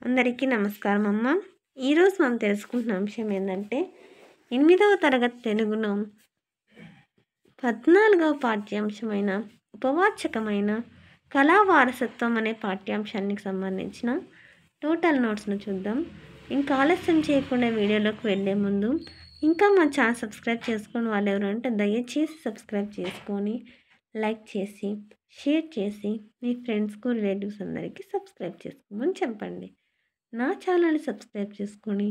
అందరికీ నమస్కారం అమ్మ. ఈరోజు మనం తెలుసుకుంటున్న అంశం ఏంటంటే 8వ తరగతి తెలుగులో 14వ పాఠ్యాంశమైన ఉపవాచకమైన కళా వారసత్వం అనే పాఠ్యాంశానికి సంబంధించిన టోటల్ నోట్స్ను చూద్దాం. ఇంకా ఆలస్యం చేయకుండా వీడియోలోకి వెళ్ళే ముందు ఇంకా మా ఛానల్ సబ్స్క్రైబ్ చేసుకుని వాళ్ళు ఎవరంటే దయచేసి సబ్స్క్రైబ్ చేసుకొని లైక్ చేసి షేర్ చేసి మీ ఫ్రెండ్స్కు రిలేటివ్స్ అందరికీ సబ్స్క్రైబ్ చేసుకోమని చెప్పండి. నా ఛానల్ని సబ్స్క్రైబ్ చేసుకొని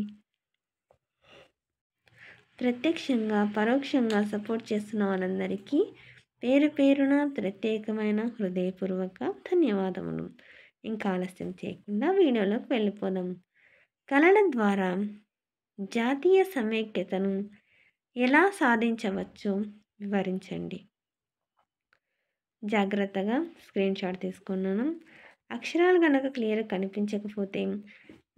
ప్రత్యక్షంగా పరోక్షంగా సపోర్ట్ చేస్తున్న వాళ్ళందరికీ పేరు పేరున ప్రత్యేకమైన హృదయపూర్వక ధన్యవాదములు. ఇంకా ఆలస్యం చేయకుండా వీడియోలోకి వెళ్ళిపోదాం. కళల ద్వారా జాతీయ సమైక్యతను ఎలా సాధించవచ్చో వివరించండి. జాగ్రత్తగా స్క్రీన్ షాట్ తీసుకున్నాను. అక్షరాలు కనుక క్లియర్గా కనిపించకపోతే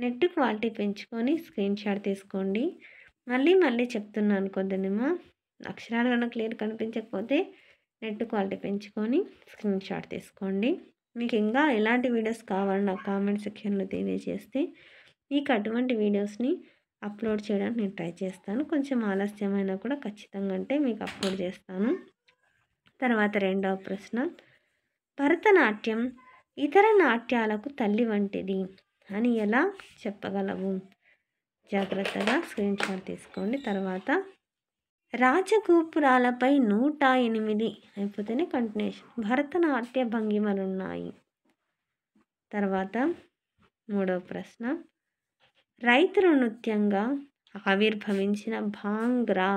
నెట్ క్వాలిటీ పెంచుకొని స్క్రీన్ షాట్ తీసుకోండి. మళ్ళీ చెప్తున్నాను, కొద్దిగా అక్షరాలు కనుక క్లియర్ కనిపించకపోతే నెట్ క్వాలిటీ పెంచుకొని స్క్రీన్ షాట్ తీసుకోండి. మీకు ఇంకా ఎలాంటి వీడియోస్ కావాలో నాకు కామెంట్ సెక్షన్లో తెలియజేస్తే మీకు అటువంటి వీడియోస్ని అప్లోడ్ చేయడానికి నేను ట్రై చేస్తాను. కొంచెం ఆలస్యమైనా కూడా ఖచ్చితంగా అంటే మీకు అప్లోడ్ చేస్తాను. తర్వాత రెండవ ప్రశ్న, భరతనాట్యం ఇతర నాట్యాలకు తల్లి వంటిది అని ఎలా చెప్పగలవు? జాగ్రత్తగా స్క్రీన్ షాట్ తీసుకోండి. తర్వాత రాజగోపురాలపై 108 అయిపోతేనే కంటిన్యూషన్ భరతనాట్య భంగిమలు ఉన్నాయి. తర్వాత మూడవ ప్రశ్న, రైతుల నృత్యంగా ఆవిర్భవించిన భాంగ్రా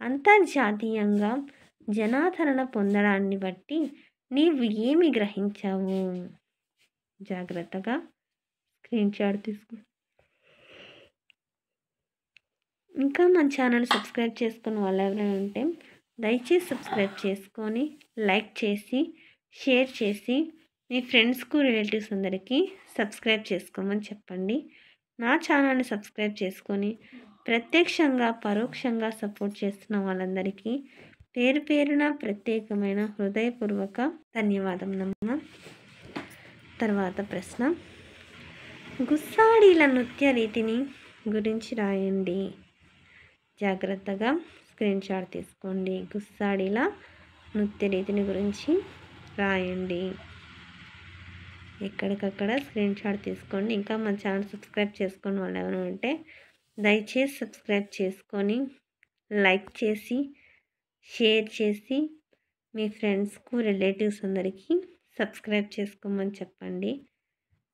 అంతర్జాతీయంగా జనాదరణ పొందడాన్ని బట్టి నీవు ఏమి గ్రహించావు? జాగ్రత్తగా స్క్రీన్ షాట్ తీసుకో. ఇంకా మన ఛానల్ సబ్స్క్రైబ్ చేసుకుని వాళ్ళు ఎవరైనా ఉంటే దయచేసి సబ్స్క్రైబ్ చేసుకొని లైక్ చేసి షేర్ చేసి మీ ఫ్రెండ్స్కు రిలేటివ్స్ అందరికీ సబ్స్క్రైబ్ చేసుకోమని చెప్పండి. నా ఛానల్ని సబ్స్క్రైబ్ చేసుకొని ప్రత్యక్షంగా పరోక్షంగా సపోర్ట్ చేస్తున్న వాళ్ళందరికీ పేరు పేరున ప్రత్యేకమైన హృదయపూర్వక ధన్యవాదములమ్మ. తర్వాత ప్రశ్న, గుస్సాడీల నృత్య రీతిని గురించి రాయండి. జాగ్రత్తగా స్క్రీన్ షాట్ తీసుకోండి. గుస్సాడీల నృత్య రీతిని గురించి రాయండి. ఎక్కడికక్కడ స్క్రీన్ షాట్ తీసుకోండి. ఇంకా మన ఛానల్ సబ్స్క్రైబ్ చేసుకొని వాళ్ళు ఎవరైనా ఉంటే దయచేసి సబ్స్క్రైబ్ చేసుకొని లైక్ చేసి షేర్ చేసి మీ ఫ్రెండ్స్కు రిలేటివ్స్ అందరికీ సబ్స్క్రైబ్ చేసుకోమని చెప్పండి.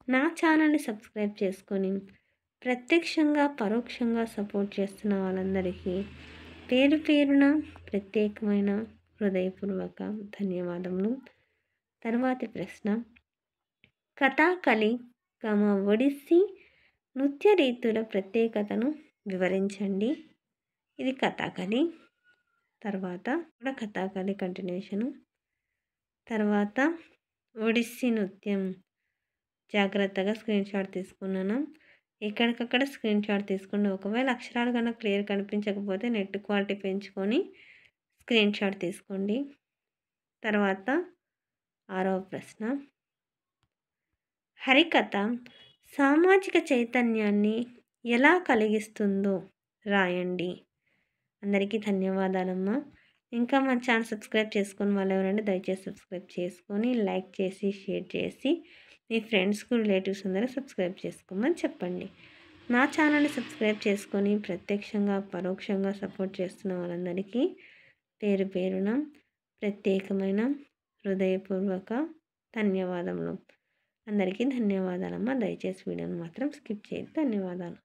నా ఛానల్ని సబ్స్క్రైబ్ చేసుకొని ప్రత్యక్షంగా పరోక్షంగా సపోర్ట్ చేస్తున్న వాళ్ళందరికీ పేరు పేరున ప్రత్యేకమైన హృదయపూర్వక ధన్యవాదములు. తర్వాతి ప్రశ్న, కథాకళి ఒడిస్సీ నృత్య రీతుల ప్రత్యేకతను వివరించండి. ఇది కథాకళి. తర్వాత కూడా కథాకళి కంటిన్యూషను. తర్వాత ఒడిస్సీ నృత్యం. జాగ్రత్తగా స్క్రీన్ షాట్ తీసుకున్నాను. ఎక్కడికక్కడ స్క్రీన్ షాట్ తీసుకోండి. ఒకవేళ అక్షరాలు కన్నా క్లియర్ కనిపించకపోతే నెట్ క్వాలిటీ పెంచుకొని స్క్రీన్ షాట్ తీసుకోండి. తర్వాత ఆరవ ప్రశ్న, హరికథ సామాజిక చైతన్యాన్ని ఎలా కలిగిస్తుందో రాయండి. అందరికీ ధన్యవాదాలమ్మా. ఇంకా మన ఛానల్ సబ్స్క్రైబ్ చేసుకొని వాళ్ళు ఎవరంటే దయచేసి సబ్స్క్రైబ్ చేసుకొని లైక్ చేసి షేర్ చేసి మీ ఫ్రెండ్స్కు రిలేటివ్స్ అందరూ సబ్స్క్రైబ్ చేసుకోమని చెప్పండి. నా ఛానల్ని సబ్స్క్రైబ్ చేసుకొని ప్రత్యక్షంగా పరోక్షంగా సపోర్ట్ చేస్తున్న వాళ్ళందరికీ పేరు పేరున ప్రత్యేకమైన హృదయపూర్వక ధన్యవాదములు. అందరికీ ధన్యవాదాలమ్మా. దయచేసి వీడియోని మాత్రం స్కిప్ చేయొద్దు. ధన్యవాదాలు.